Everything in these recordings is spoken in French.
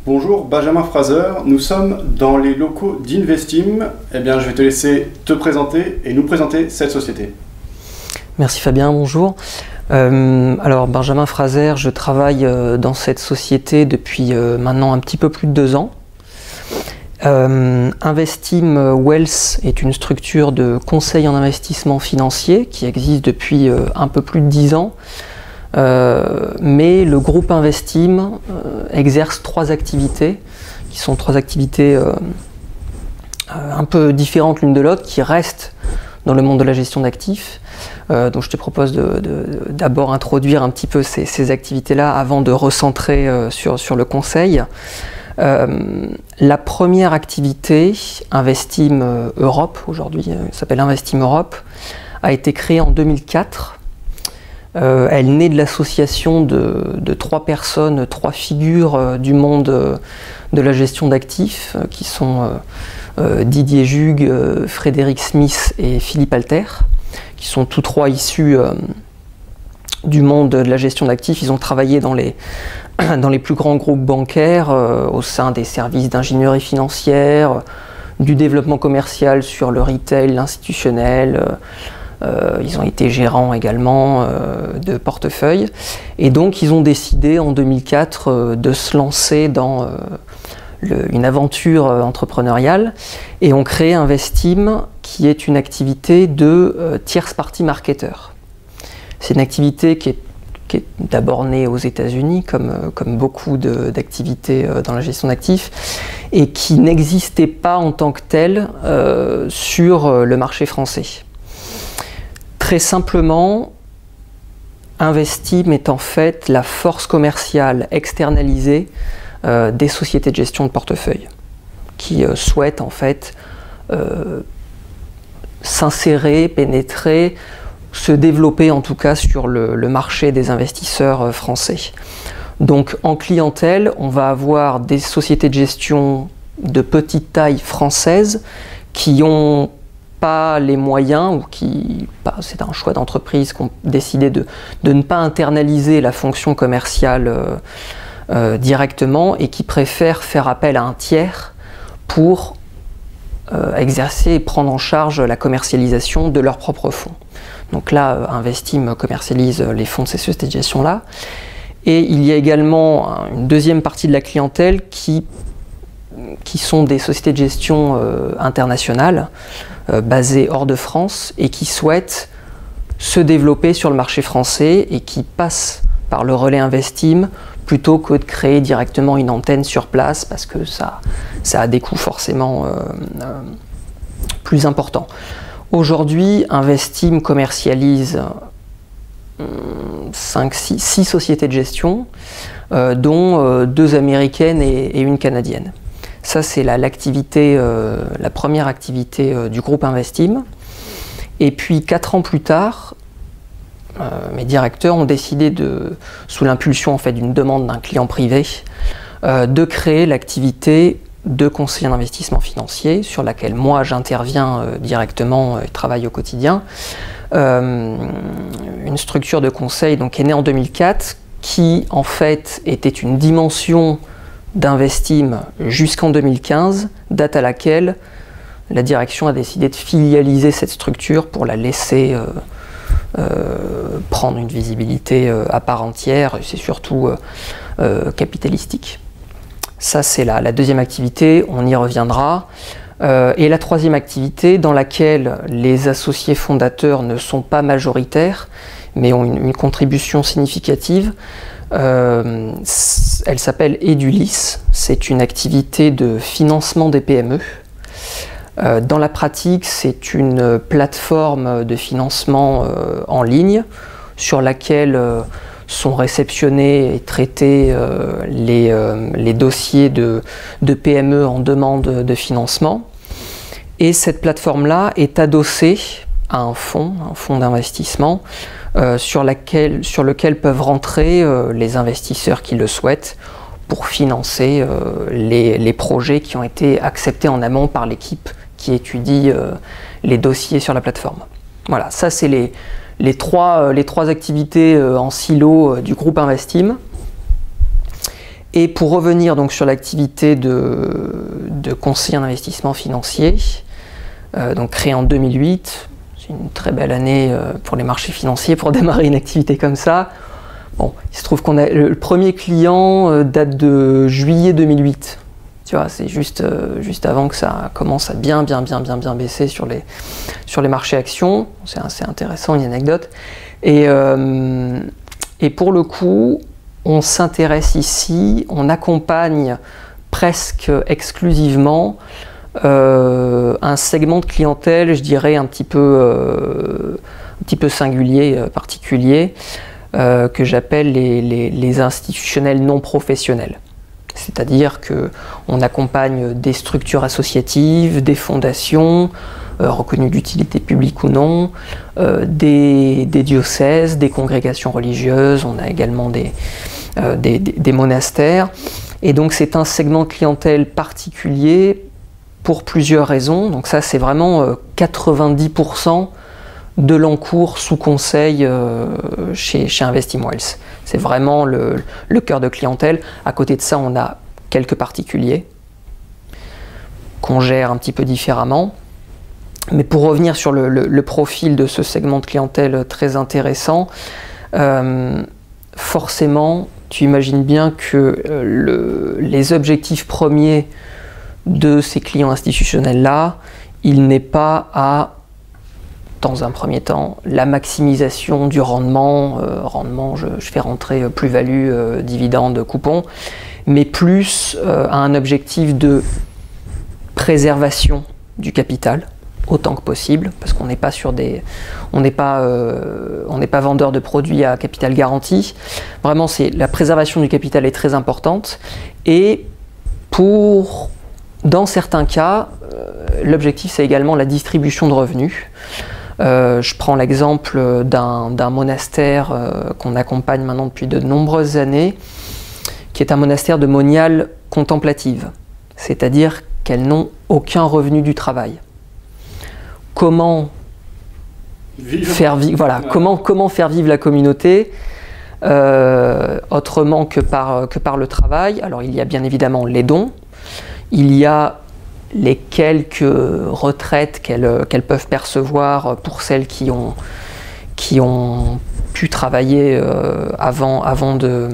Bonjour Benjamin Fraser, nous sommes dans les locaux d'Investim. Eh bien, je vais te laisser te présenter et nous présenter cette société. Merci Fabien, bonjour. Alors Benjamin Fraser, je travaille dans cette société depuis maintenant un petit peu plus de 2 ans. Investim Wealth est une structure de conseil en investissement financier qui existe depuis un peu plus de 10 ans. Mais le groupe Investim exerce 3 activités, qui sont 3 activités un peu différentes l'une de l'autre, qui restent dans le monde de la gestion d'actifs. Donc je te propose d'abord introduire un petit peu ces activités-là avant de recentrer sur le conseil. La première activité, Investim Europe, aujourd'hui s'appelle Investim Europe, a été créée en 2004. Elle naît de l'association de 3 personnes, 3 figures du monde de la gestion d'actifs, qui sont Didier Jug, Frédéric Smith et Philippe Alter, qui sont tous 3 issus du monde de la gestion d'actifs. Ils ont travaillé dans les plus grands groupes bancaires, au sein des services d'ingénierie financière, du développement commercial sur le retail, l'institutionnel. Ils ont été gérants également de portefeuille, et donc ils ont décidé en 2004 de se lancer dans une aventure entrepreneuriale et ont créé Investim, qui est une activité de tierce party marketeur. C'est une activité qui est d'abord née aux États-Unis, comme beaucoup d'activités dans la gestion d'actifs, et qui n'existait pas en tant que telle sur le marché français. Très simplement, Investim est en fait la force commerciale externalisée des sociétés de gestion de portefeuille qui souhaitent en fait s'insérer, pénétrer, se développer en tout cas sur le marché des investisseurs français. Donc en clientèle, on va avoir des sociétés de gestion de petite taille françaises qui ont pas les moyens, ou c'est un choix d'entreprise qui ont décidé de ne pas internaliser la fonction commerciale directement, et qui préfèrent faire appel à un tiers pour exercer et prendre en charge la commercialisation de leurs propres fonds. Donc là, Investim commercialise les fonds de ces sociétés de gestion-là. Et il y a également une deuxième partie de la clientèle qui sont des sociétés de gestion internationales, basées hors de France, et qui souhaitent se développer sur le marché français et qui passent par le relais Investim plutôt que de créer directement une antenne sur place, parce que ça a des coûts forcément plus importants. Aujourd'hui, Investim commercialise 6 sociétés de gestion, dont 2 américaines et une canadienne. Ça, c'est la première activité du groupe Investim. Et puis 4 ans plus tard, mes directeurs ont décidé, sous l'impulsion en fait, d'une demande d'un client privé, de créer l'activité de conseiller en investissement financier, sur laquelle moi j'interviens directement et travaille au quotidien. Une structure de conseil donc, qui est née en 2004, qui en fait était une dimension d'Investim jusqu'en 2015, date à laquelle la direction a décidé de filialiser cette structure pour la laisser prendre une visibilité à part entière, et c'est surtout capitalistique. Ça, c'est la deuxième activité, on y reviendra. Et la troisième activité, dans laquelle les associés fondateurs ne sont pas majoritaires, mais ont une contribution significative, elle s'appelle Edulis. C'est une activité de financement des PME. Dans la pratique, c'est une plateforme de financement en ligne sur laquelle sont réceptionnés et traités les dossiers de PME en demande de financement. Et cette plateforme-là est adossée à un fonds d'investissement sur lequel peuvent rentrer les investisseurs qui le souhaitent pour financer les projets qui ont été acceptés en amont par l'équipe qui étudie les dossiers sur la plateforme. Voilà, ça c'est les trois activités en silo du groupe Investim. Et pour revenir donc sur l'activité de conseiller en investissement financier, donc créée en 2008, c'est une très belle année pour les marchés financiers pour démarrer une activité comme ça. Bon, il se trouve qu'on a le premier client date de juillet 2008. Tu vois, c'est juste avant que ça commence à bien baisser sur les marchés actions. C'est assez intéressant, une anecdote. Et pour le coup, on s'intéresse ici, on accompagne presque exclusivement un segment de clientèle, je dirais un petit peu singulier, particulier, que j'appelle les institutionnels non professionnels. C'est-à-dire qu'on accompagne des structures associatives, des fondations, reconnues d'utilité publique ou non, des diocèses, des congrégations religieuses, on a également des monastères. Et donc c'est un segment de clientèle particulier pour plusieurs raisons. Donc ça c'est vraiment 90% de l'encours sous conseil chez InvestimWealth. C'est vraiment le cœur de clientèle. À côté de ça, on a quelques particuliers qu'on gère un petit peu différemment. Mais pour revenir sur le profil de ce segment de clientèle très intéressant, forcément, tu imagines bien que les objectifs premiers de ces clients institutionnels-là, il n'est pas dans un premier temps, la maximisation du rendement, je fais rentrer plus-value, dividende, coupon, mais plus à un objectif de préservation du capital, autant que possible, parce qu'on n'est pas on n'est pas vendeur de produits à capital garanti. Vraiment, la préservation du capital est très importante, et dans certains cas, l'objectif c'est également la distribution de revenus. Je prends l'exemple d'un monastère qu'on accompagne maintenant depuis de nombreuses années, qui est un monastère de moniales contemplatives, c'est-à-dire qu'elles n'ont aucun revenu du travail. Comment faire vivre la communauté autrement que par le travail? Alors il y a bien évidemment les dons, il y a les quelques retraites qu'elles peuvent percevoir pour celles qui ont pu travailler avant de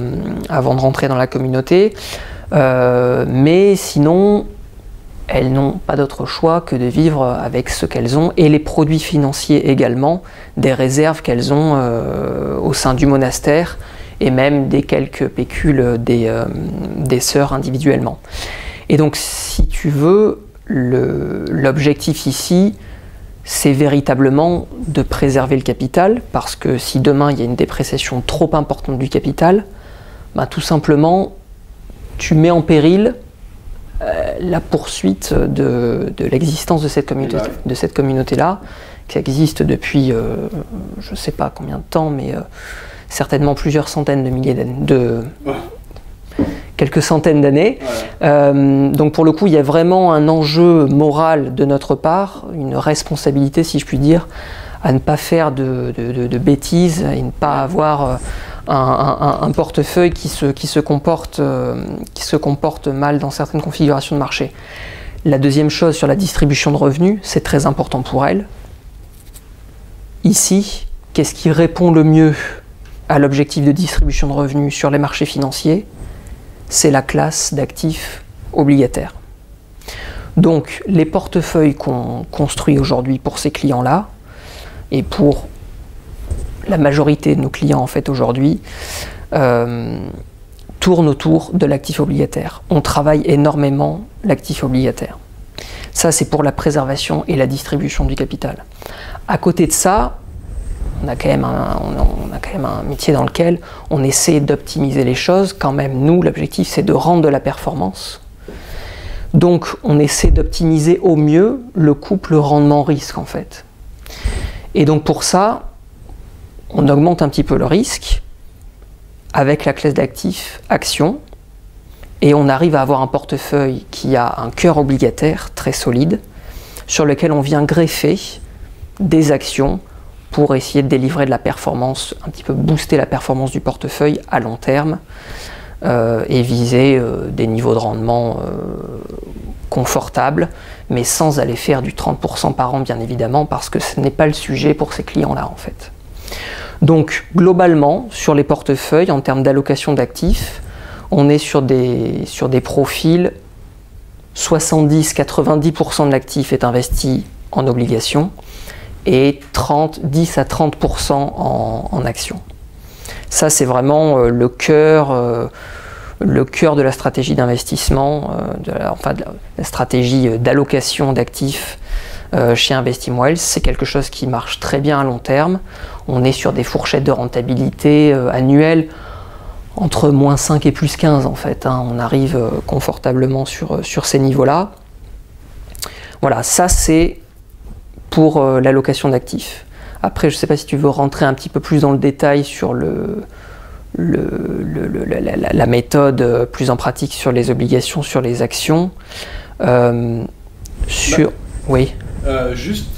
rentrer dans la communauté. Mais sinon, elles n'ont pas d'autre choix que de vivre avec ce qu'elles ont, et les produits financiers également, des réserves qu'elles ont au sein du monastère, et même des quelques pécules des sœurs individuellement. Et donc, si tu veux, l'objectif ici, c'est véritablement de préserver le capital, parce que si demain il y a une dépréciation trop importante du capital, tout simplement, tu mets en péril la poursuite de l'existence de cette communauté-là, qui existe depuis, je ne sais pas combien de temps, mais certainement plusieurs centaines de milliers d'années, quelques centaines d'années. Voilà. Donc pour le coup, il y a vraiment un enjeu moral de notre part, une responsabilité, si je puis dire, à ne pas faire de bêtises et ne pas avoir un portefeuille qui se comporte mal dans certaines configurations de marché. La deuxième chose, sur la distribution de revenus, c'est très important pour elle. Ici, qu'est-ce qui répond le mieux à l'objectif de distribution de revenus sur les marchés financiers? C'est la classe d'actifs obligataires. Donc, les portefeuilles qu'on construit aujourd'hui pour ces clients-là, et pour la majorité de nos clients en fait aujourd'hui, tournent autour de l'actif obligataire. On travaille énormément l'actif obligataire. Ça, c'est pour la préservation et la distribution du capital. À côté de ça, on a quand même un métier dans lequel on essaie d'optimiser les choses. Quand même, nous, l'objectif, c'est de rendre de la performance. Donc, on essaie d'optimiser au mieux le couple rendement-risque, en fait. Et donc, pour ça, on augmente un petit peu le risque avec la classe d'actifs actions, et on arrive à avoir un portefeuille qui a un cœur obligataire très solide, sur lequel on vient greffer des actions pour essayer de délivrer de la performance, un petit peu booster la performance du portefeuille à long terme, et viser des niveaux de rendement confortables, mais sans aller faire du 30% par an bien évidemment, parce que ce n'est pas le sujet pour ces clients-là en fait. Donc globalement, sur les portefeuilles, en termes d'allocation d'actifs, on est sur des profils 70-90% de l'actif est investi en obligations et 10 à 30% en actions. Ça, c'est vraiment le cœur de la stratégie d'investissement, de la stratégie d'allocation d'actifs chez InvestimWealth. C'est quelque chose qui marche très bien à long terme. On est sur des fourchettes de rentabilité annuelles entre -5 et +15 en fait. On arrive confortablement sur ces niveaux-là. Voilà, ça c'est pour l'allocation d'actifs. Après, je ne sais pas si tu veux rentrer un petit peu plus dans le détail sur la méthode plus en pratique sur les obligations, sur les actions. Oui. Juste,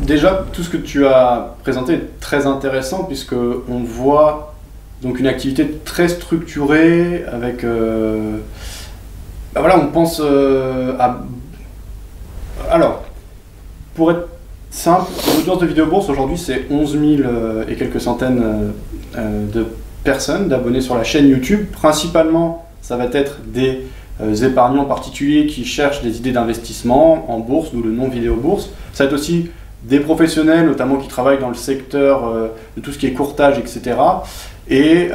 déjà, tout ce que tu as présenté est très intéressant puisque on voit donc une activité très structurée avec... voilà, on pense à... Alors, pour être simple, l'audience de Vidéobourse aujourd'hui c'est 11 000 et quelques centaines de personnes, d'abonnés sur la chaîne YouTube. Principalement, ça va être des épargnants particuliers qui cherchent des idées d'investissement en bourse, d'où le nom Vidéobourse. Ça va être aussi des professionnels, notamment qui travaillent dans le secteur de tout ce qui est courtage, etc. Et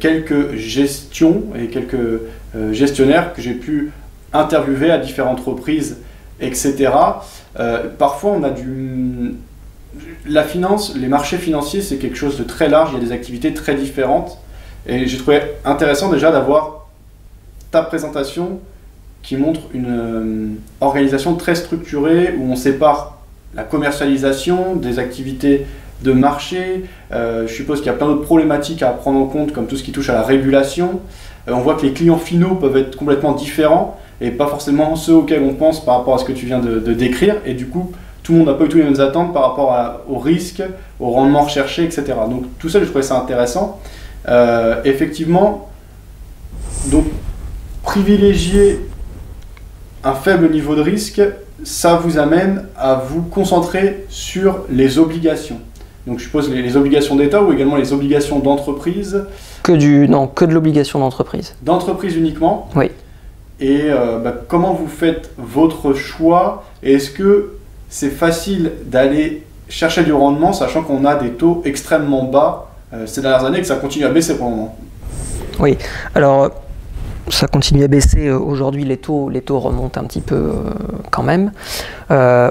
quelques gestions et quelques gestionnaires que j'ai pu interviewer à différentes reprises, etc. Parfois, on a la finance, les marchés financiers, c'est quelque chose de très large, il y a des activités très différentes. Et j'ai trouvé intéressant déjà d'avoir ta présentation qui montre une organisation très structurée où on sépare la commercialisation des activités de marché. Je suppose qu'il y a plein d'autres problématiques à prendre en compte, comme tout ce qui touche à la régulation. On voit que les clients finaux peuvent être complètement différents et pas forcément ceux auxquels on pense par rapport à ce que tu viens de décrire. Et du coup, tout le monde n'a pas eu tous les mêmes attentes par rapport au risque, au rendement recherché, etc. Donc tout ça, je trouvais ça intéressant. Effectivement, donc privilégier un faible niveau de risque, ça vous amène à vous concentrer sur les obligations. Donc je suppose les obligations d'État ou également les obligations d'entreprise. Que de l'obligation d'entreprise. D'entreprise uniquement. Oui. Et comment vous faites votre choix? Et est-ce que c'est facile d'aller chercher du rendement, sachant qu'on a des taux extrêmement bas ces dernières années et que ça continue à baisser pour le moment? Oui, alors ça continue à baisser. Aujourd'hui, les taux remontent un petit peu quand même.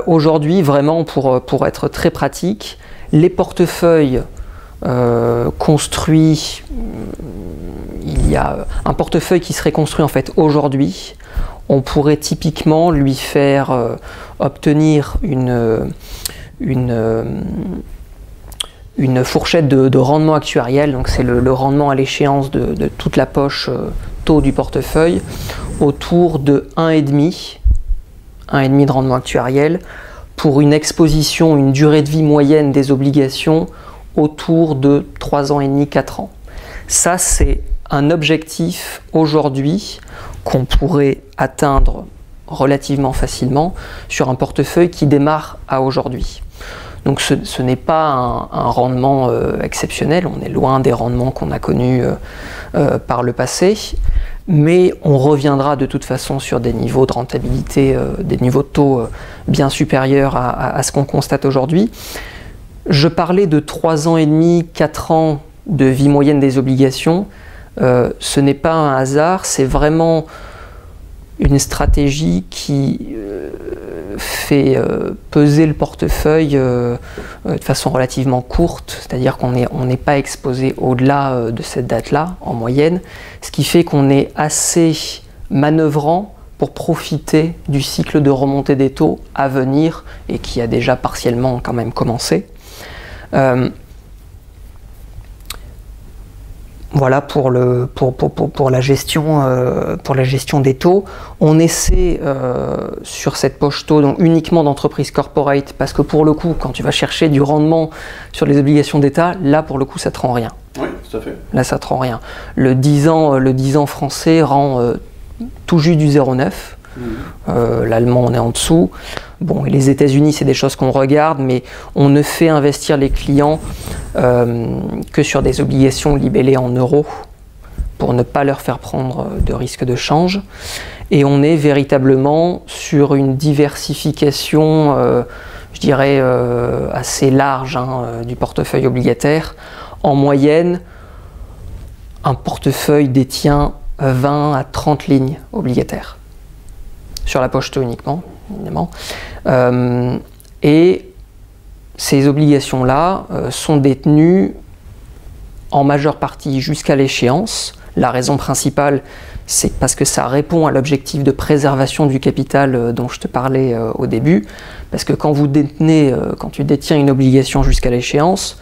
Aujourd'hui, vraiment, pour être très pratique, les portefeuilles construits, il y a un portefeuille qui serait construit en fait aujourd'hui. On pourrait typiquement lui faire obtenir une fourchette de rendement actuariel, donc c'est le rendement à l'échéance de toute la poche taux du portefeuille, autour de 1,5 de rendement actuariel, pour une exposition, une durée de vie moyenne des obligations autour de 3 ans et demi, 4 ans. Ça, c'est un objectif aujourd'hui qu'on pourrait atteindre relativement facilement sur un portefeuille qui démarre à aujourd'hui. Donc ce n'est pas un rendement exceptionnel, on est loin des rendements qu'on a connus par le passé, mais on reviendra de toute façon sur des niveaux de rentabilité, des niveaux de taux bien supérieurs à ce qu'on constate aujourd'hui. Je parlais de 3 ans et demi, 4 ans de vie moyenne des obligations. Ce n'est pas un hasard, c'est vraiment une stratégie qui fait peser le portefeuille de façon relativement courte, c'est-à-dire qu'on n'est pas exposé au-delà de cette date-là, en moyenne, ce qui fait qu'on est assez manœuvrant pour profiter du cycle de remontée des taux à venir et qui a déjà partiellement quand même commencé. Voilà pour la gestion des taux. On essaie sur cette poche taux donc uniquement d'entreprises corporate, parce que pour le coup, quand tu vas chercher du rendement sur les obligations d'État, là pour le coup ça te rend rien. Oui, tout à fait. Là, ça ne te rend rien. Le 10 ans français rend tout juste du 0,9. L'allemand, on est en dessous. Bon, et les États-Unis, c'est des choses qu'on regarde, mais on ne fait investir les clients que sur des obligations libellées en euros pour ne pas leur faire prendre de risque de change. Et on est véritablement sur une diversification, je dirais, assez large du portefeuille obligataire. En moyenne, un portefeuille détient 20 à 30 lignes obligataires. Sur la poche taux uniquement, évidemment. Et ces obligations-là sont détenues en majeure partie jusqu'à l'échéance. La raison principale, c'est parce que ça répond à l'objectif de préservation du capital dont je te parlais au début. Parce que quand tu détiens une obligation jusqu'à l'échéance,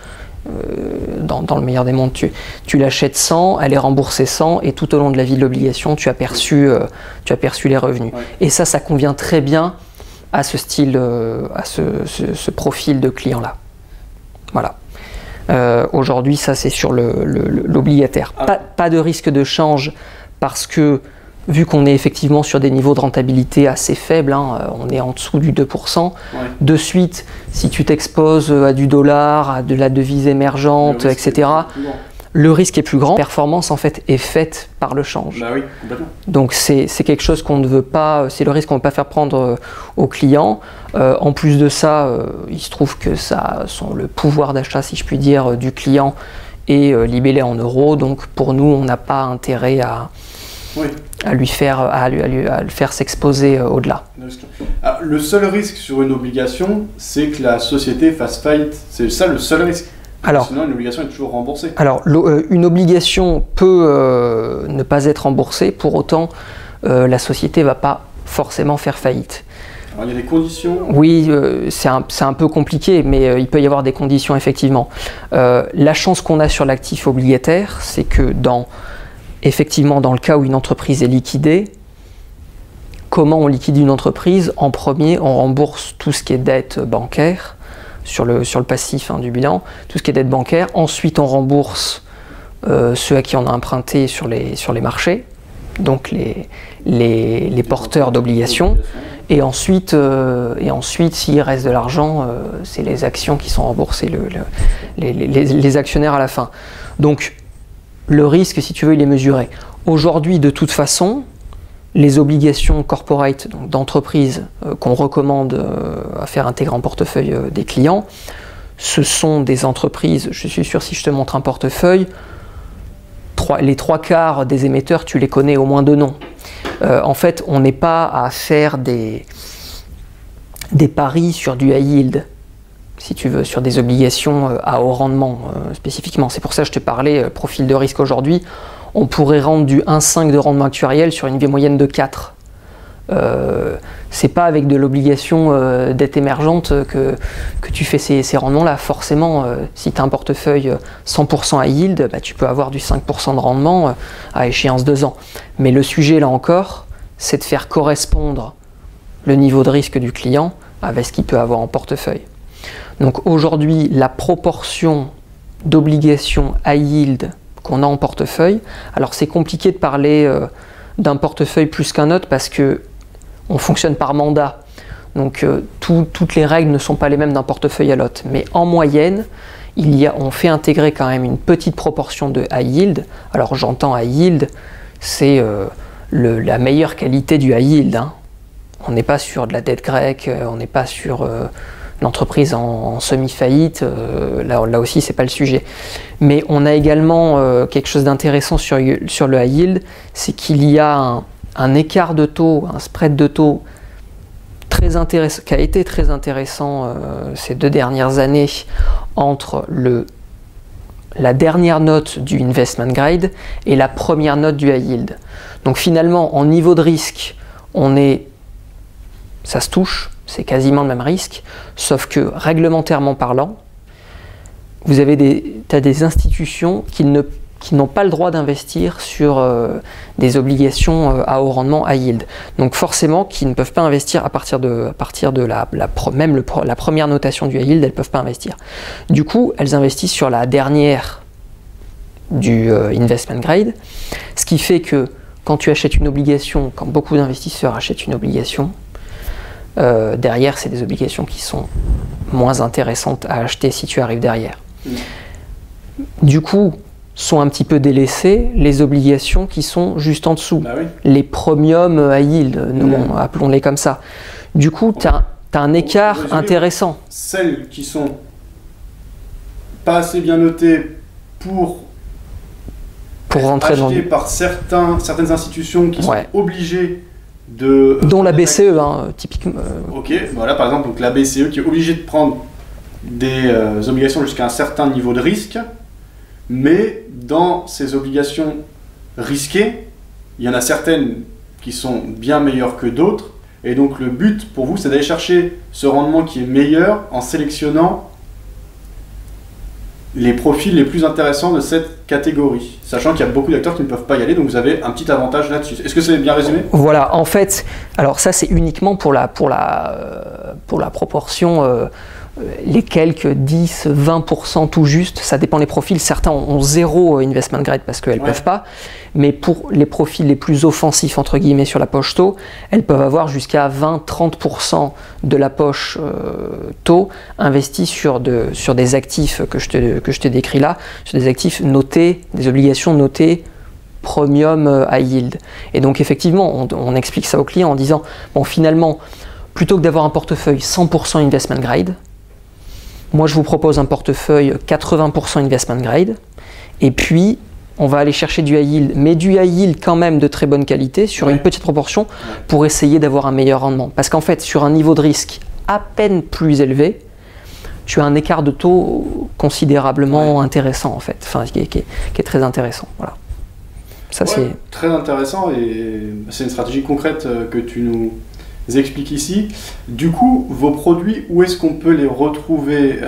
dans le meilleur des mondes, tu l'achètes 100, elle est remboursée 100, et tout au long de la vie de l'obligation, tu as perçu les revenus. Ouais. Et ça convient très bien à ce style, à ce profil de client-là. Voilà. Aujourd'hui, ça c'est sur l'obligataire. Pas de risque de change parce que, vu qu'on est effectivement sur des niveaux de rentabilité assez faibles, on est en dessous du 2%, ouais. De suite, si tu t'exposes à du dollar, à de la devise émergente, etc., le risque est plus grand. La performance, en fait, est faite par le change. Bah oui, complètement. Donc, c'est quelque chose qu'on ne veut pas, c'est le risque qu'on ne veut pas faire prendre aux clients. En plus de ça, il se trouve que le pouvoir d'achat, si je puis dire, du client est libellé en euros. Donc, pour nous, on n'a pas intérêt à le faire s'exposer au-delà. Le seul risque sur une obligation, c'est que la société fasse faillite. C'est ça le seul risque. Sinon, une obligation est toujours remboursée. Alors, une obligation peut ne pas être remboursée, pour autant, la société ne va pas forcément faire faillite. Alors, il y a des conditions. Oui, c'est un peu compliqué, mais il peut y avoir des conditions, effectivement. La chance qu'on a sur l'actif obligataire, c'est que effectivement, dans le cas où une entreprise est liquidée, comment on liquide une entreprise? En premier, on rembourse tout ce qui est dette bancaire, sur le passif du bilan, tout ce qui est dette bancaire. Ensuite, on rembourse ceux à qui on a emprunté sur les marchés, donc les porteurs d'obligations. Et ensuite, s'il reste de l'argent, c'est les actions qui sont remboursées, les actionnaires à la fin. Donc, le risque, si tu veux, il est mesuré. Aujourd'hui, de toute façon, les obligations corporate, donc d'entreprise, qu'on recommande à faire intégrer en portefeuille des clients, ce sont des entreprises, je suis sûr, si je te montre un portefeuille, les 3/4 des émetteurs, tu les connais au moins de nom. En fait, on n'est pas à faire des paris sur du high yield, si tu veux, sur des obligations à haut rendement spécifiquement. C'est pour ça que je te parlais profil de risque aujourd'hui. On pourrait rendre du 1,5 de rendement actuariel sur une vie moyenne de 4. C'est pas avec de l'obligation dette émergente que tu fais ces rendements-là. Forcément, si tu as un portefeuille 100% à yield, tu peux avoir du 5% de rendement à échéance 2 ans. Mais le sujet, là encore, c'est de faire correspondre le niveau de risque du client avec ce qu'il peut avoir en portefeuille. Donc aujourd'hui, la proportion d'obligations à yield qu'on a en portefeuille, alors c'est compliqué de parler d'un portefeuille plus qu'un autre parce que on fonctionne par mandat. Donc toutes les règles ne sont pas les mêmes d'un portefeuille à l'autre. Mais en moyenne, on fait intégrer quand même une petite proportion de high yield. Alors j'entends high yield, c'est la meilleure qualité du high yield. On n'est pas sur de la dette grecque, on n'est pas sur l'entreprise en semi-faillite, là aussi c'est pas le sujet. Mais on a également quelque chose d'intéressant sur le high yield, c'est qu'il y a un écart de taux, un spread de taux très intéressant, qui a été très intéressant ces 2 dernières années entre la dernière note du investment grade et la première note du high yield. Donc finalement, en niveau de risque, ça se touche, c'est quasiment le même risque, sauf que réglementairement parlant, tu as des institutions qui n'ont pas le droit d'investir sur des obligations à haut rendement, high yield. Donc forcément, qui ne peuvent pas investir à partir de la première notation du high yield, elles ne peuvent pas investir. Du coup, elles investissent sur la dernière du investment grade, ce qui fait que quand tu achètes une obligation, quand beaucoup d'investisseurs achètent une obligation, derrière, c'est des obligations qui sont moins intéressantes à acheter si tu arrives derrière. Du coup, sont un petit peu délaissées les obligations qui sont juste en dessous, les premium high yield, appelons-les comme ça. Du coup, tu as un écart intéressant. Celles qui sont pas assez bien notées pour rentrer acheter par certaines institutions qui sont obligées dont la BCE, typiquement. Ok, voilà, par exemple, donc la BCE qui est obligée de prendre des obligations jusqu'à un certain niveau de risque, mais dans ces obligations risquées, il y en a certaines qui sont bien meilleures que d'autres, et donc le but pour vous, c'est d'aller chercher ce rendement qui est meilleur en sélectionnant les profils les plus intéressants de cette catégorie, sachant qu'il y a beaucoup d'acteurs qui ne peuvent pas y aller, donc vous avez un petit avantage là-dessus. Est-ce que c'est bien résumé? Voilà, en fait, alors ça c'est uniquement pour la proportion, les quelques 10-20% tout juste, ça dépend des profils. Certains ont zéro investment grade parce qu'elles ne peuvent pas, mais pour les profils les plus offensifs, entre guillemets, sur la poche taux, elles peuvent avoir jusqu'à 20-30% de la poche taux investis sur des actifs que je te décris là, sur des actifs notés, des obligations notées premium high yield. Et donc effectivement, on explique ça aux clients en disant, bon finalement, plutôt que d'avoir un portefeuille 100% investment grade, moi je vous propose un portefeuille 80% investment grade, et puis on va aller chercher du high yield, mais du high yield quand même de très bonne qualité, sur une petite proportion, pour essayer d'avoir un meilleur rendement. Parce qu'en fait, sur un niveau de risque à peine plus élevé, tu as un écart de taux considérablement intéressant en fait, enfin, qui est très intéressant. Voilà. Ça, c'est très intéressant, et c'est une stratégie concrète que tu nous expliques ici. Du coup, vos produits, où est-ce qu'on peut les retrouver?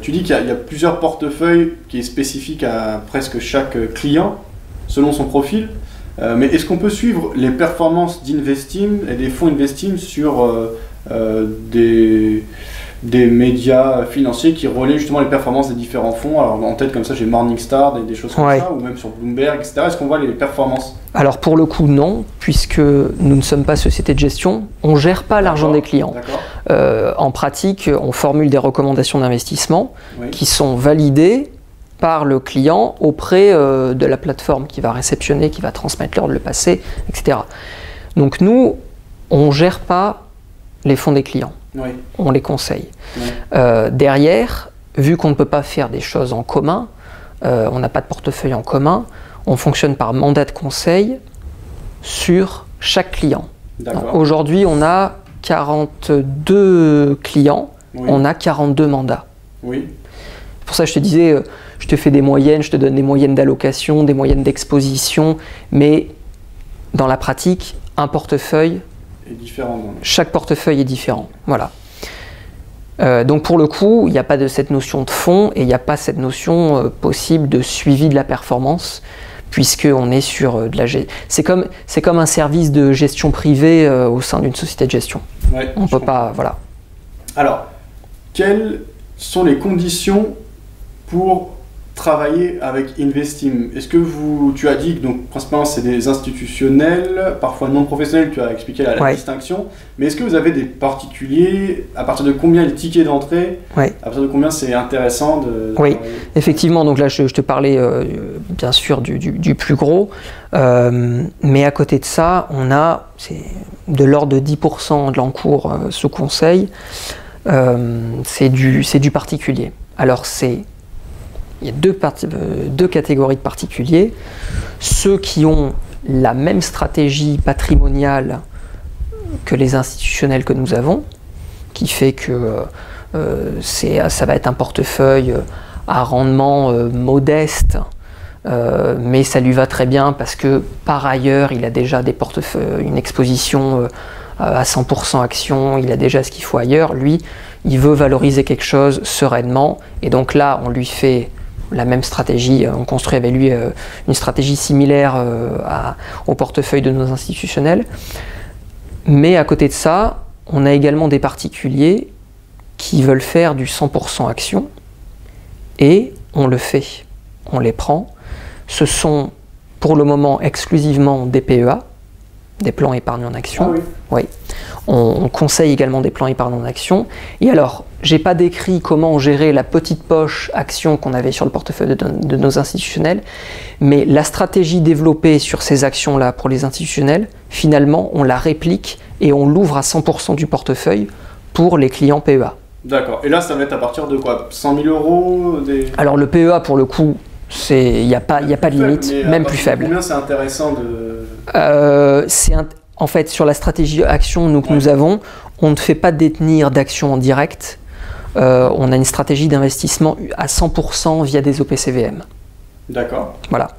Tu dis qu'il y a plusieurs portefeuilles qui est spécifique à presque chaque client, selon son profil. Mais est-ce qu'on peut suivre les performances d'Investim et des fonds Investim sur des médias financiers qui relaient justement les performances des différents fonds? Alors en tête comme ça j'ai Morningstar, des choses comme ça, ou même sur Bloomberg, etc. Est-ce qu'on voit les performances? Alors pour le coup non, puisque nous ne sommes pas société de gestion, on ne gère pas l'argent des clients. En pratique, on formule des recommandations d'investissement qui sont validées par le client auprès de la plateforme qui va réceptionner, qui va transmettre l'ordre, le passer, etc. Donc nous, on ne gère pas les fonds des clients. On les conseille. Derrière, vu qu'on ne peut pas faire des choses en commun, on n'a pas de portefeuille en commun, on fonctionne par mandat de conseil sur chaque client. Aujourd'hui, on a 42 clients, on a 42 mandats. C'est pour ça que je te disais, je te fais des moyennes, je te donne des moyennes d'allocation, des moyennes d'exposition, mais dans la pratique, un portefeuille, chaque portefeuille est différent. Voilà. Donc pour le coup, il n'y a pas de cette notion de fonds et il n'y a pas cette notion possible de suivi de la performance, puisqu'on est sur de la gestion. C'est comme un service de gestion privée au sein d'une société de gestion. On ne peut pas. Voilà. Alors, quelles sont les conditions pour travailler avec Investim? Est-ce que tu as dit que donc, principalement c'est des institutionnels, parfois non professionnels, tu as expliqué la distinction, mais est-ce que vous avez des particuliers? À partir de combien les tickets d'entrée? À partir de combien c'est intéressant de effectivement, donc là je te parlais bien sûr du plus gros, mais à côté de ça, on a de l'ordre de 10% de l'encours sous conseil, c'est du particulier. Alors il y a deux catégories de particuliers. Ceux qui ont la même stratégie patrimoniale que les institutionnels que nous avons, qui fait que ça va être un portefeuille à rendement modeste, mais ça lui va très bien parce que par ailleurs il a déjà des portefeuilles, une exposition à 100% actions, il a déjà ce qu'il faut ailleurs. Lui, il veut valoriser quelque chose sereinement, et donc là on lui fait la même stratégie, on construit avec lui une stratégie similaire au portefeuille de nos institutionnels. Mais à côté de ça, on a également des particuliers qui veulent faire du 100% action, et on le fait. On les prend ce sont pour le moment exclusivement des PEA, des plans épargne en action. Ah oui. Oui. On conseille également des plans épargne en action. Et alors, j'ai pas décrit comment gérer la petite poche action qu'on avait sur le portefeuille de nos institutionnels, mais la stratégie développée sur ces actions-là pour les institutionnels, finalement, on la réplique et on l'ouvre à 100% du portefeuille pour les clients PEA. D'accord. Et là, ça va être à partir de quoi? 100 000 euros Alors le PEA, pour le coup, il n'y a pas de limite, même plus faible. Combien c'est intéressant de... En fait, sur la stratégie action que nous avons, on ne fait pas détenir d'actions en direct. On a une stratégie d'investissement à 100% via des OPCVM. D'accord. Voilà.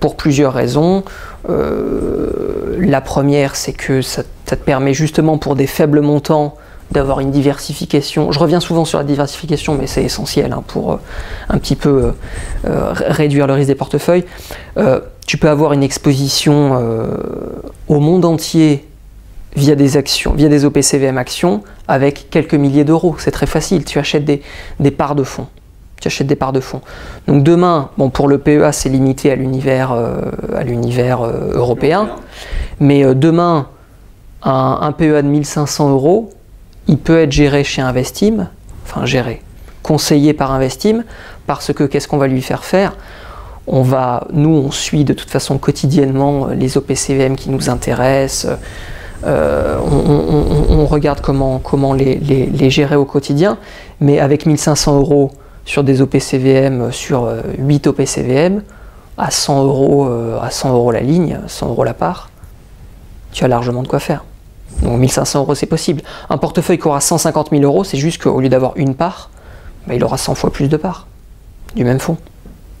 Pour plusieurs raisons. La première, c'est que ça te permet justement pour des faibles montants d'avoir une diversification. Je reviens souvent sur la diversification, mais c'est essentiel pour un petit peu réduire le risque des portefeuilles. Tu peux avoir une exposition au monde entier via des actions, via des OPCVM actions, avec quelques milliers d'euros. C'est très facile. Tu achètes des parts de fonds. Tu achètes des parts de fonds. Donc demain, bon, pour le PEA, c'est limité à l'univers européen. Mais demain, un PEA de 1500 euros, il peut être géré chez Investim, enfin géré, conseillé par Investim, parce que qu'est-ce qu'on va lui faire faire? On suit de toute façon quotidiennement les OPCVM qui nous intéressent, on regarde comment les gérer au quotidien, mais avec 1500 euros sur des OPCVM, sur 8 OPCVM, à 100 euros la ligne, 100 euros la part, tu as largement de quoi faire. Donc 1500 euros, c'est possible. Un portefeuille qui aura 150 000 euros, c'est juste qu'au lieu d'avoir une part, il aura 100 fois plus de parts du même fonds.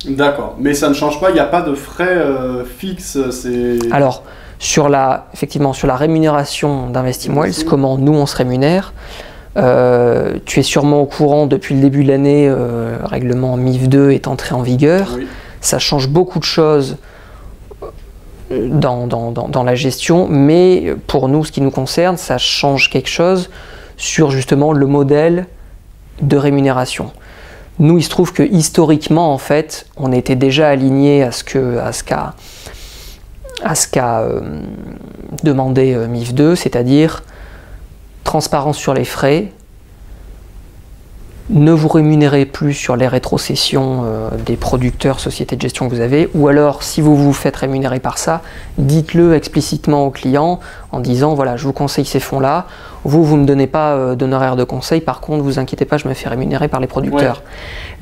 D'accord, mais ça ne change pas, il n'y a pas de frais fixes. Alors, effectivement, sur la rémunération d'Investim Wealth, comment nous on se rémunère, tu es sûrement au courant, depuis le début de l'année, le règlement MIF 2 est entré en vigueur. Oui. Ça change beaucoup de choses dans la gestion, mais pour nous, ce qui nous concerne, ça change quelque chose sur justement le modèle de rémunération. Nous, il se trouve que historiquement, en fait, on était déjà aligné à ce qu'a demandé MIF 2, c'est-à-dire transparence sur les frais, ne vous rémunérez plus sur les rétrocessions des producteurs, sociétés de gestion que vous avez, ou alors si vous vous faites rémunérer par ça, dites-le explicitement au client en disant voilà, je vous conseille ces fonds-là, vous ne me donnez pas d'honoraires de conseil, par contre, vous inquiétez pas, je me fais rémunérer par les producteurs.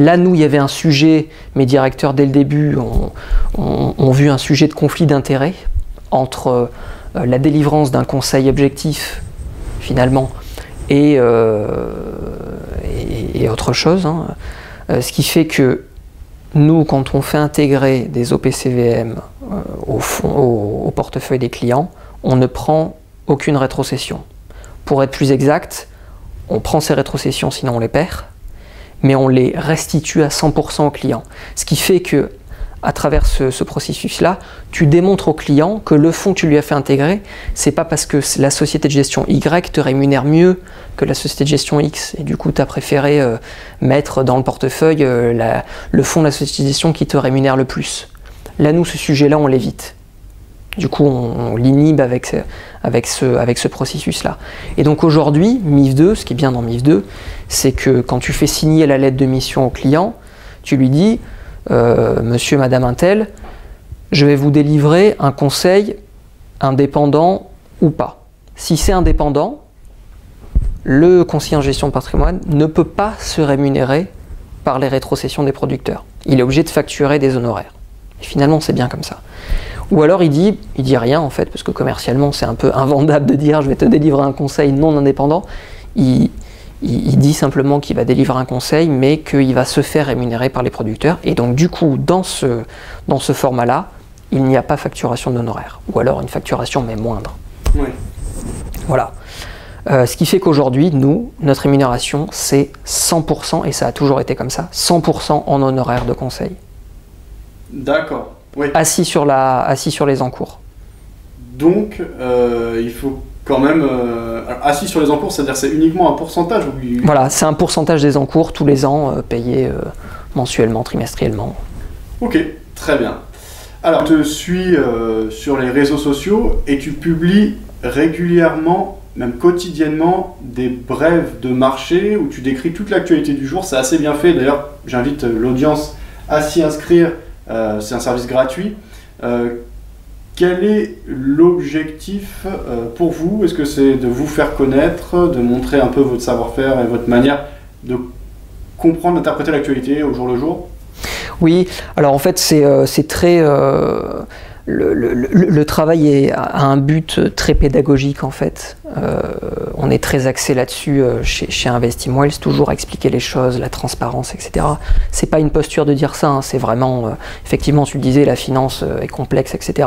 Ouais. Là, nous, il y avait un sujet, mes directeurs dès le début ont vu un sujet de conflit d'intérêts entre la délivrance d'un conseil objectif, finalement, et autre chose, ce qui fait que nous, quand on fait intégrer des OPCVM au portefeuille des clients, on ne prend aucune rétrocession. Pour être plus exact, on prend ces rétrocessions, sinon on les perd, mais on les restitue à 100% aux clients. Ce qui fait que, à travers ce processus-là, tu démontres au client que le fonds que tu lui as fait intégrer, c'est pas parce que la société de gestion Y te rémunère mieux que la société de gestion X. Et du coup, tu as préféré mettre dans le portefeuille le fonds de la société de gestion qui te rémunère le plus. Là, nous, ce sujet-là, on l'évite. Du coup, on l'inhibe avec ce processus-là. Et donc aujourd'hui, MIF 2, ce qui est bien dans MIF 2, c'est que quand tu fais signer la lettre de mission au client, tu lui dis monsieur, madame Intel, je vais vous délivrer un conseil indépendant ou pas. Si c'est indépendant, le conseiller en gestion de patrimoine ne peut pas se rémunérer par les rétrocessions des producteurs. Il est obligé de facturer des honoraires. Et finalement, c'est bien comme ça. Ou alors il dit rien en fait, parce que commercialement c'est un peu invendable de dire je vais te délivrer un conseil non indépendant. Il dit simplement qu'il va délivrer un conseil, mais qu'il va se faire rémunérer par les producteurs. Et donc du coup, dans ce format-là, il n'y a pas facturation d'honoraires. Ou alors une facturation, mais moindre. Oui. Voilà. Ce qui fait qu'aujourd'hui, nous, notre rémunération, c'est 100%, et ça a toujours été comme ça, 100% en honoraires de conseil. D'accord. Oui. Assis sur les encours. Donc, il faut quand même... assis sur les encours, c'est-à-dire c'est uniquement un pourcentage ou... Voilà, c'est un pourcentage des encours tous les ans, payés mensuellement, trimestriellement. Ok. Très bien. Alors, je te suis sur les réseaux sociaux et tu publies régulièrement, même quotidiennement, des brèves de marché où tu décris toute l'actualité du jour. C'est assez bien fait. D'ailleurs, j'invite l'audience à s'y inscrire. C'est un service gratuit. Quel est l'objectif pour vous? Est-ce que c'est de vous faire connaître, de montrer un peu votre savoir-faire et votre manière de comprendre, d'interpréter l'actualité au jour le jour? Oui, alors en fait c'est très... le travail a un but très pédagogique en fait. On est très axé là-dessus chez InvestimWells, toujours à expliquer les choses, la transparence, etc. C'est pas une posture de dire ça, hein, c'est vraiment, effectivement tu le disais, la finance est complexe, etc.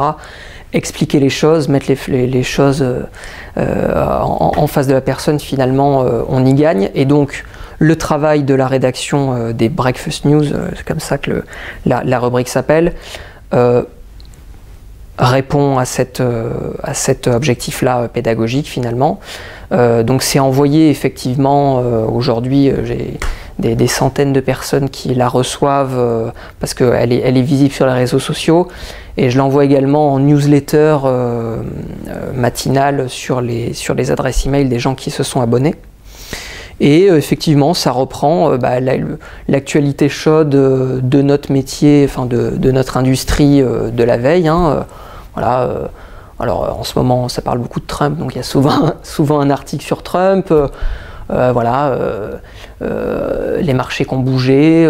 Expliquer les choses, mettre les choses en face de la personne, finalement on y gagne. Et donc le travail de la rédaction des Breakfast News, c'est comme ça que la rubrique s'appelle, répond à cet objectif-là pédagogique finalement. Donc c'est envoyé effectivement, aujourd'hui j'ai des centaines de personnes qui la reçoivent parce qu'elle est visible sur les réseaux sociaux, et je l'envoie également en newsletter matinale sur les adresses email des gens qui se sont abonnés. Et effectivement, ça reprend l'actualité chaude de notre métier, enfin de notre industrie de la veille. Hein. Voilà. Alors en ce moment, ça parle beaucoup de Trump, donc il y a souvent un article sur Trump. Voilà, les marchés qui ont bougé.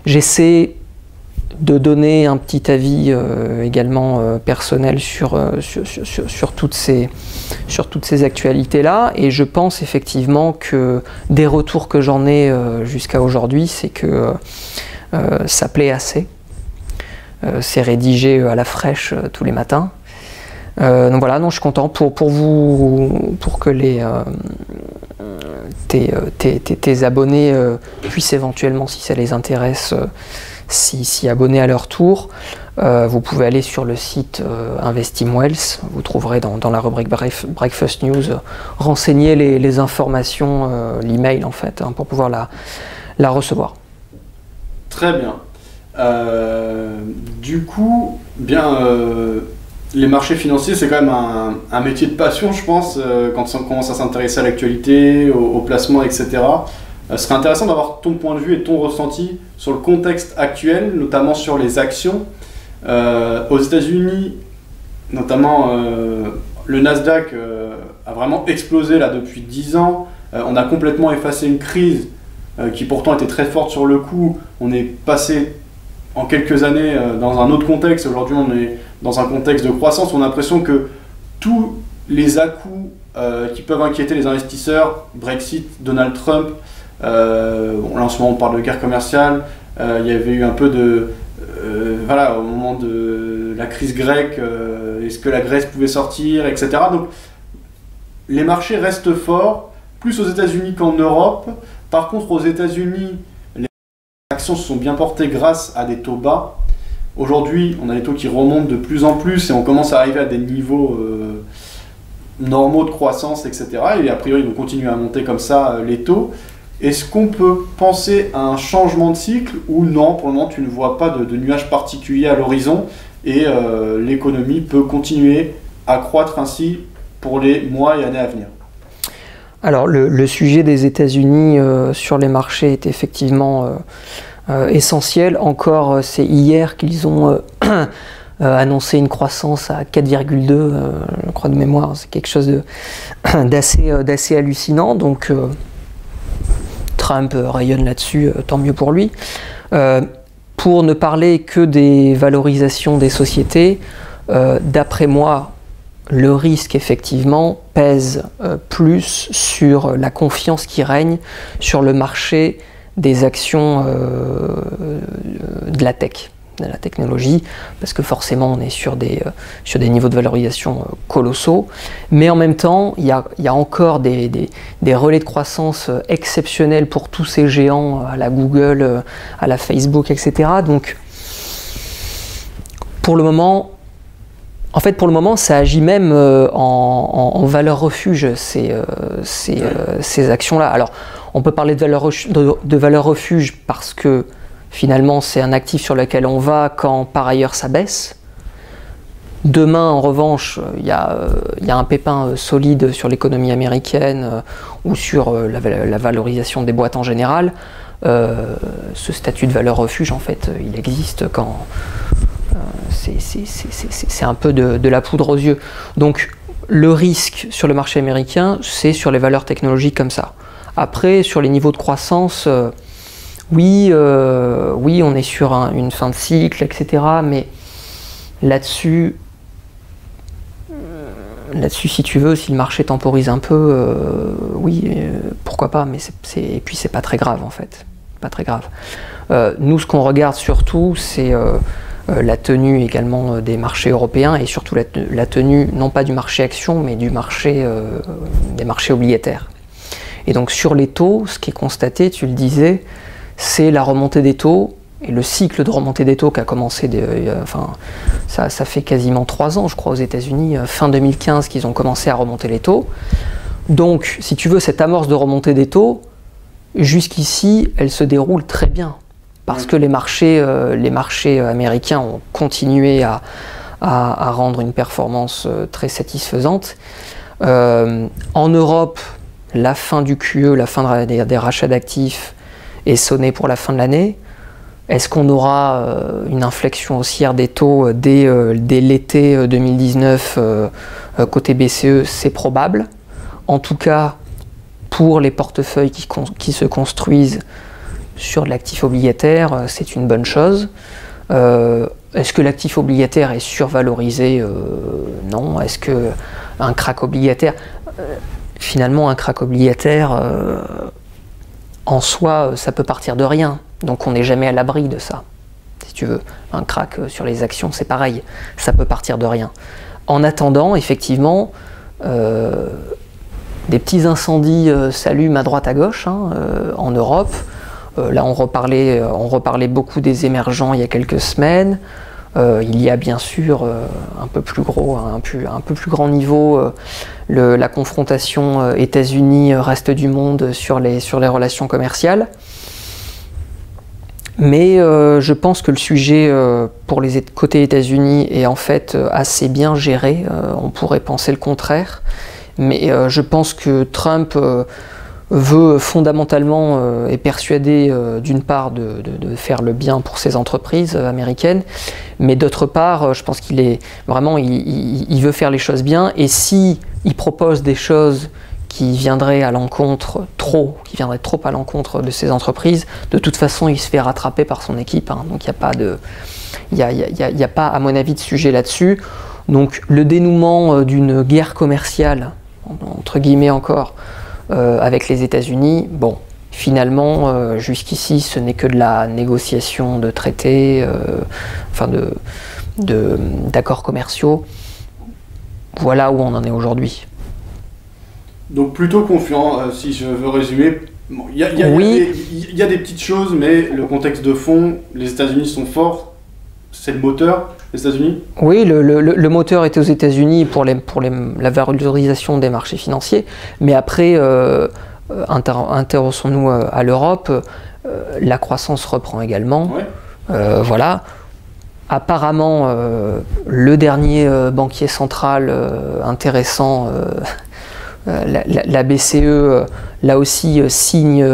J'essaie de donner un petit avis également personnel sur toutes ces actualités-là, et je pense effectivement que des retours que j'en ai jusqu'à aujourd'hui, c'est que ça plaît assez. C'est rédigé à la fraîche tous les matins. Donc voilà, non, je suis content pour que tes abonnés puissent éventuellement, si ça les intéresse, s'y abonner à leur tour. Vous pouvez aller sur le site InvestimWells, vous trouverez dans la rubrique Breakfast News, renseigner les informations, l'email en fait, hein, pour pouvoir la recevoir. Très bien. Du coup, les marchés financiers, c'est quand même un métier de passion, je pense, quand on commence à s'intéresser à l'actualité, au placement, etc. Ce serait intéressant d'avoir ton point de vue et ton ressenti sur le contexte actuel, notamment sur les actions. Aux États-Unis, notamment, le Nasdaq a vraiment explosé là depuis 10 ans. On a complètement effacé une crise qui pourtant était très forte sur le coup. On est passé en quelques années dans un autre contexte. Aujourd'hui, on est dans un contexte de croissance. On a l'impression que tous les à-coups qui peuvent inquiéter les investisseurs, Brexit, Donald Trump, là en ce moment on parle de guerre commerciale, il y avait eu un peu de... voilà, au moment de la crise grecque, est-ce que la Grèce pouvait sortir, etc. Donc les marchés restent forts, plus aux États-Unis qu'en Europe. Par contre, aux États-Unis, les actions se sont bien portées grâce à des taux bas. Aujourd'hui, on a des taux qui remontent de plus en plus et on commence à arriver à des niveaux normaux de croissance, etc. Et a priori, ils vont continuer à monter comme ça les taux. Est-ce qu'on peut penser à un changement de cycle ou non? Pour le moment, tu ne vois pas de nuage particulier à l'horizon et l'économie peut continuer à croître ainsi pour les mois et années à venir. Alors, le sujet des États-Unis sur les marchés est effectivement essentiel. Encore, c'est hier qu'ils ont annoncé une croissance à 4,2, je crois de mémoire. C'est quelque chose d'assez hallucinant. Donc, Trump rayonne là-dessus, tant mieux pour lui. Pour ne parler que des valorisations des sociétés, d'après moi, le risque effectivement pèse plus sur la confiance qui règne sur le marché des actions de la tech, de la technologie, parce que forcément on est sur des niveaux de valorisation colossaux, mais en même temps il y a encore des relais de croissance exceptionnels pour tous ces géants, à la Google, à la Facebook, etc. Donc pour le moment, ça agit même en valeur refuge, ces actions-là. Alors, on peut parler de valeur refuge parce que Finalement, c'est un actif sur lequel on va quand par ailleurs ça baisse. Demain, en revanche, il y a un pépin solide sur l'économie américaine ou sur la valorisation des boîtes en général. Ce statut de valeur refuge, en fait, il existe quand c'est un peu de la poudre aux yeux. Donc, le risque sur le marché américain, c'est sur les valeurs technologiques comme ça. Après, sur les niveaux de croissance, oui, on est sur une fin de cycle, etc. Mais là-dessus, si tu veux, si le marché temporise un peu, oui, pourquoi pas, mais et puis c'est pas très grave en fait, pas très grave. Nous, ce qu'on regarde surtout, c'est la tenue également des marchés européens et surtout la tenue, non pas du marché action, mais des marchés obligataires. Et donc sur les taux, ce qui est constaté, tu le disais, c'est la remontée des taux. Et le cycle de remontée des taux qui a commencé, ça fait quasiment 3 ans, je crois, aux États-Unis, fin 2015, qu'ils ont commencé à remonter les taux. Donc, si tu veux, cette amorce de remontée des taux, jusqu'ici, elle se déroule très bien. Parce que les marchés américains ont continué à rendre une performance très satisfaisante. En Europe, la fin du QE, la fin des rachats d'actifs est sonnée pour la fin de l'année. Est-ce qu'on aura une inflexion haussière des taux dès l'été 2019 côté BCE? C'est probable. En tout cas, pour les portefeuilles qui se construisent sur de l'actif obligataire, c'est une bonne chose. Est-ce que l'actif obligataire est survalorisé? Non. Est-ce qu'un krach obligataire... finalement, un krach obligataire, en soi, ça peut partir de rien. Donc on n'est jamais à l'abri de ça, si tu veux. Un krach sur les actions, c'est pareil, ça peut partir de rien. En attendant, effectivement, des petits incendies s'allument à droite à gauche en Europe. Là, on reparlait beaucoup des émergents il y a quelques semaines. Il y a bien sûr un peu plus grand niveau la confrontation États-Unis-Reste du monde sur les relations commerciales. Mais je pense que le sujet pour les côtés États-Unis est en fait assez bien géré. On pourrait penser le contraire. Mais je pense que Trump veut fondamentalement, est persuadé d'une part de faire le bien pour ses entreprises américaines, mais d'autre part, je pense qu'il est vraiment, il veut faire les choses bien. Et si il propose des choses qui viendraient trop à l'encontre de ces entreprises, de toute façon, il se fait rattraper par son équipe. Donc il n'y a pas, à mon avis, de sujet là-dessus. Donc le dénouement d'une guerre commerciale, entre guillemets encore, avec les États-Unis, bon, finalement, jusqu'ici, ce n'est que de la négociation de traités, d'accords commerciaux. Voilà où on en est aujourd'hui. Donc plutôt confiant, si je veux résumer. Bon, il y a des petites choses, mais le contexte de fond, les États-Unis sont forts, c'est le moteur, les États-Unis. Oui, le moteur est aux États-Unis pour la valorisation des marchés financiers, mais après, intéressons-nous à l'Europe, la croissance reprend également. Ouais. Voilà. Apparemment, le dernier banquier central intéressant, la BCE, là aussi signe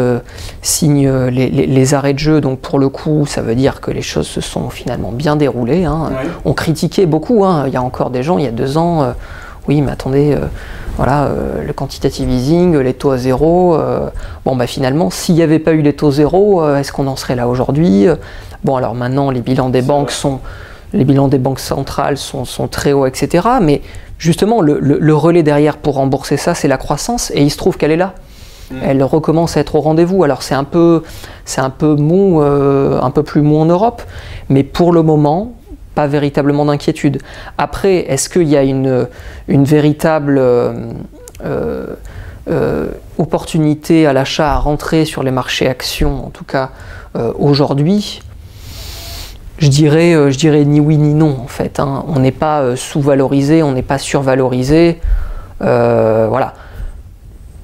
les arrêts de jeu, donc pour le coup ça veut dire que les choses se sont finalement bien déroulées. Ouais. On critiquait beaucoup, il y a encore des gens il y a 2 ans, oui mais attendez, le quantitative easing, les taux à zéro, finalement s'il n'y avait pas eu les taux zéro, est-ce qu'on en serait là aujourd'hui? Bon alors maintenant les bilans des banques centrales sont très hauts, etc. Mais justement, le relais derrière pour rembourser ça, c'est la croissance, et il se trouve qu'elle est là. Elle recommence à être au rendez-vous. Alors c'est un peu mou, un peu plus mou en Europe, mais pour le moment, pas véritablement d'inquiétude. Après, est-ce qu'il y a une véritable opportunité à l'achat à rentrer sur les marchés actions, en tout cas aujourd'hui? Je dirais ni oui ni non en fait. On n'est pas sous-valorisé, on n'est pas survalorisé. Voilà.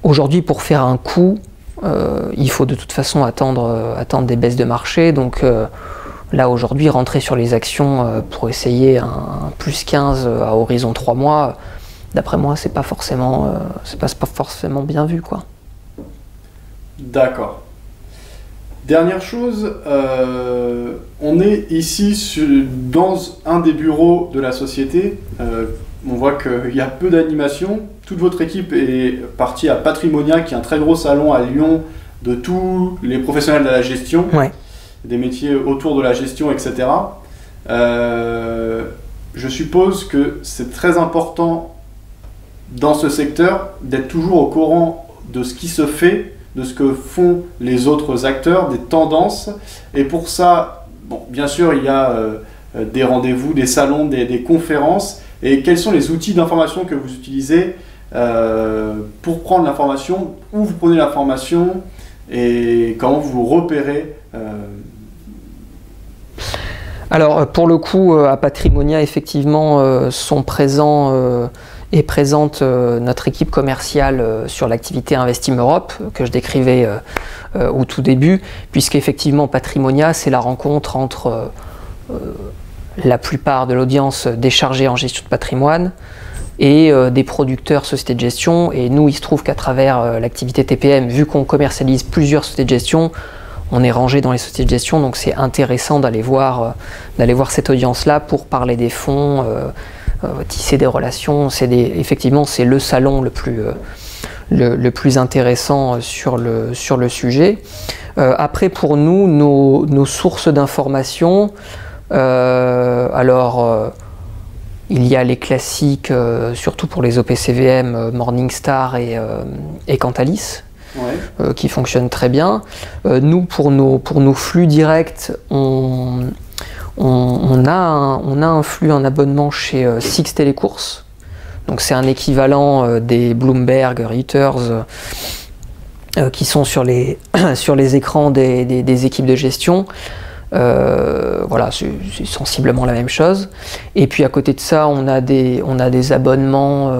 Aujourd'hui, pour faire un coup, il faut de toute façon attendre des baisses de marché. Donc là aujourd'hui, rentrer sur les actions pour essayer un plus 15 à horizon 3 mois, d'après moi, c'est pas forcément bien vu, quoi. D'accord. Dernière chose, on est ici dans un des bureaux de la société. On voit qu'il y a peu d'animation. Toute votre équipe est partie à Patrimonia, qui est un très gros salon à Lyon de tous les professionnels de la gestion, Ouais. des métiers autour de la gestion, etc. Je suppose que c'est très important dans ce secteur d'être toujours au courant de ce qui se fait, de ce que font les autres acteurs, des tendances. Et pour ça, bon, bien sûr, il y a des rendez-vous, des salons, des conférences. Et quels sont les outils d'information que vous utilisez pour prendre l'information, où vous prenez l'information et comment vous repérez Alors pour le coup, à Patrimonia, effectivement, sont présents et présente notre équipe commerciale sur l'activité Investim Europe, que je décrivais au tout début, puisqu'effectivement Patrimonia, c'est la rencontre entre la plupart de l'audience des chargés en gestion de patrimoine et des producteurs sociétés de gestion. Et nous, il se trouve qu'à travers l'activité TPM, vu qu'on commercialise plusieurs sociétés de gestion, on est rangé dans les sociétés de gestion, donc c'est intéressant d'aller voir cette audience-là pour parler des fonds, tisser des relations. Effectivement, c'est le salon le plus intéressant sur le sujet. Après, pour nous, nos sources d'information, il y a les classiques, surtout pour les OPCVM, Morningstar et Cantalis, ouais, qui fonctionnent très bien. Nous, pour nos flux directs, on a un flux en abonnement chez Six Télécourses. Donc c'est un équivalent des Bloomberg, Reuters, qui sont sur les écrans des équipes de gestion. Voilà, c'est sensiblement la même chose. Et puis à côté de ça, on a des abonnements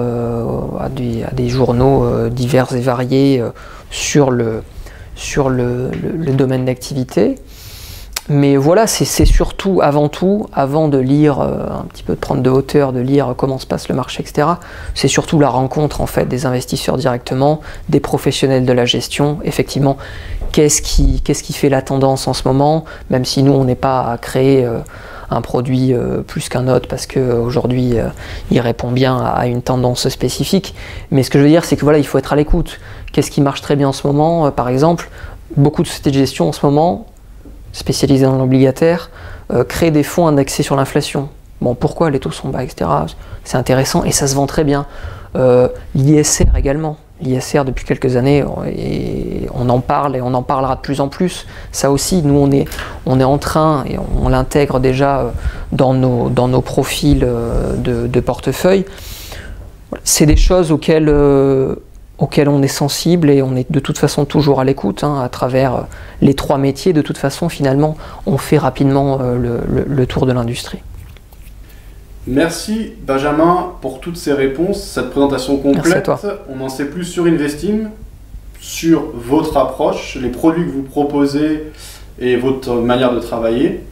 à des journaux divers et variés sur le domaine d'activité. Mais voilà, c'est surtout, avant tout, avant de lire, un petit peu de prendre de hauteur, de lire comment se passe le marché, etc., c'est surtout la rencontre en fait des investisseurs directement, des professionnels de la gestion. Effectivement, qu'est-ce qui fait la tendance en ce moment, même si nous, on n'est pas à créer un produit plus qu'un autre parce qu'aujourd'hui, il répond bien à une tendance spécifique. Mais ce que je veux dire, c'est que voilà, il faut être à l'écoute. Qu'est-ce qui marche très bien en ce moment? Par exemple, beaucoup de sociétés de gestion en ce moment, spécialisés dans l'obligataire, créent des fonds indexés sur l'inflation. Bon, pourquoi les taux sont bas, etc. C'est intéressant et ça se vend très bien. L'ISR également. L'ISR depuis quelques années, et on en parle et on en parlera de plus en plus. Ça aussi, nous on est en train, et on l'intègre déjà dans nos profils de portefeuille. C'est des choses auxquelles on est sensible et on est de toute façon toujours à l'écoute, hein, à travers les trois métiers. De toute façon, finalement, on fait rapidement le tour de l'industrie. Merci Benjamin pour toutes ces réponses, cette présentation complète. Merci à toi. On en sait plus sur Investim, sur votre approche, les produits que vous proposez et votre manière de travailler.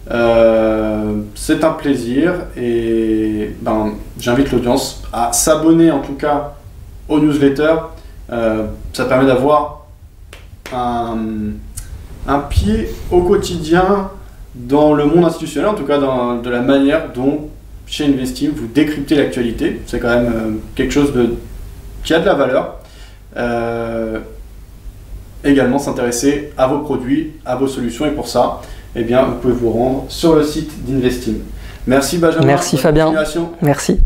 C'est un plaisir et j'invite l'audience à s'abonner en tout cas aux newsletters. Ça permet d'avoir un pied au quotidien dans le monde institutionnel, en tout cas de la manière dont chez Investim vous décryptez l'actualité. C'est quand même quelque chose qui a de la valeur. Également s'intéresser à vos produits, à vos solutions, et pour ça, eh bien, vous pouvez vous rendre sur le site d'Investim. Merci Benjamin. Merci Fabien. Merci.